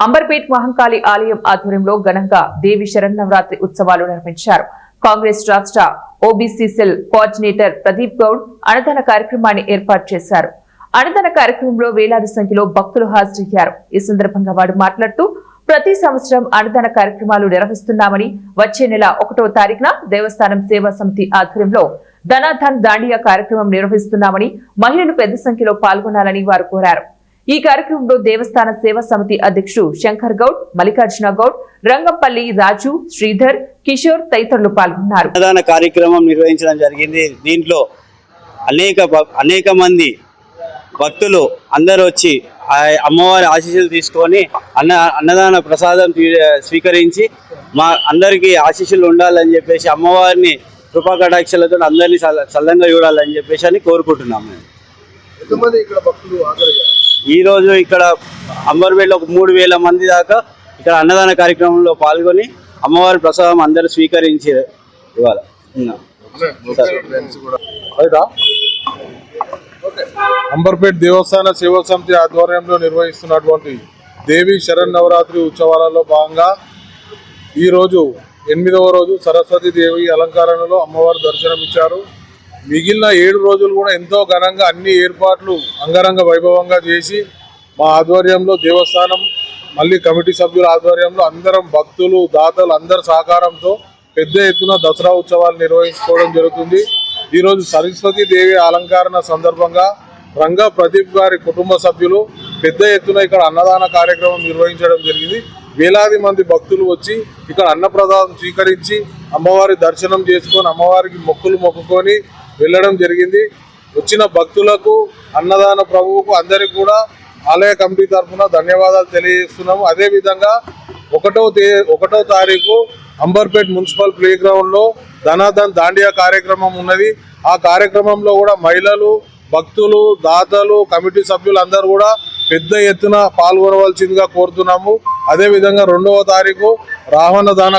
అంబర్పేట్ మహంకాళి ఆలయం ఆధ్వర్యంలో ఘనంగా దేవి శరన్నవరాత్రి ఉత్సవాలు నిర్వహించారు. కాంగ్రెస్ రాష్ట్ర OBC cell coordinator Pradeep Goud అన్నదాన కార్యక్రమాన్ని ఏర్పాటు చేశారు. అన్నదాన కార్యక్రమంలో వేలాది సంఖ్యలో భక్తులు హాజరయ్యారు. ఈ సందర్భంగా వారు మాట్లాడుతూ ప్రతి సంవత్సరం అన్నదాన కార్యక్రమాలు నిర్వహిస్తున్నామని, వచ్చే నెల 1వ తారీఖున దేవస్థానం సేవా సమితి ఆధ్వర్యంలో ధనాధన్ దాండియా కార్యక్రమం నిర్వహిస్తున్నామని, మహిళలు పెద్ద సంఖ్యలో పాల్గొనాలని వారు కోరారు. ఈ కార్యక్రమంలో దేవస్థాన సేవా సమితి అధ్యక్షుడు శంకర్ గౌడ్, మల్లికార్జున గౌడ్, రంగంపల్లి రాజు, శ్రీధర్, కిషోర్ తదితరులు పాల్గొన్నారు. అన్నదాన కార్యక్రమం నిర్వహించడం జరిగింది. దీంట్లో అనేక మంది భక్తులు అందరూ వచ్చి అమ్మవారి ఆశీస్సులు తీసుకొని అన్నదాన ప్రసాదం స్వీకరించి మా అందరికీ ఆశీస్సులు ఉండాలని చెప్పేసి, అమ్మవారిని కృపా కటాక్షలతో అందరినీ చల్లంగా చూడాలని చెప్పేసి అని కోరుకుంటున్నాము. ఈ రోజు ఇక్కడ అంబర్పేటలో ఒక 3000 మంది దాకా ఇక్కడ అన్నదాన కార్యక్రమంలో పాల్గొని అమ్మవారి ప్రసాదం అందరూ స్వీకరించి ఇవాళ అంబర్పేట్ దేవస్థాన సేవా సమితి ఆధ్వర్యంలో నిర్వహిస్తున్నటువంటి దేవి శరన్నవరాత్రి ఉత్సవాలలో భాగంగా ఈరోజు 8వ రోజు సరస్వతి దేవి అలంకరణలో అమ్మవారు దర్శనమిచ్చారు. మిగిలిన 7 రోజులు కూడా ఎంతో ఘనంగా అన్ని ఏర్పాట్లు అంగరంగ వైభవంగా చేసి మా ఆధ్వర్యంలో దేవస్థానం మళ్ళీ కమిటీ సభ్యుల ఆధ్వర్యంలో అందరం భక్తులు దాతలు అందరి సహకారంతో పెద్ద ఎత్తున దసరా ఉత్సవాలు నిర్వహించుకోవడం జరుగుతుంది. ఈరోజు సరస్వతి దేవి అలంకరణ సందర్భంగా రంగా ప్రదీప్ గారి కుటుంబ సభ్యులు పెద్ద ఎత్తున ఇక్కడ అన్నదాన కార్యక్రమం నిర్వహించడం జరిగింది. వేలాది మంది భక్తులు వచ్చి ఇక్కడ అన్నప్రసాదం స్వీకరించి అమ్మవారి దర్శనం చేసుకొని అమ్మవారికి మొక్కులు మొక్కుకొని వెళ్ళడం జరిగింది. వచ్చిన భక్తులకు, అన్నదాన ప్రభువుకు అందరికి కూడా ఆలయ కమిటీ తరఫున ధన్యవాదాలు తెలియజేస్తున్నాము. అదేవిధంగా 1వ తారీఖు అంబర్పేట్ మున్సిపల్ ప్లే గ్రౌండ్లో ధనాధన్ దాండియా కార్యక్రమం ఉన్నది. ఆ కార్యక్రమంలో కూడా మహిళలు, భక్తులు, దాతలు, కమిటీ సభ్యులు అందరూ కూడా పెద్ద ఎత్తున పాల్గొనవలసిందిగా కోరుతున్నాము. అదేవిధంగా 2వ తారీఖు రావణ దాన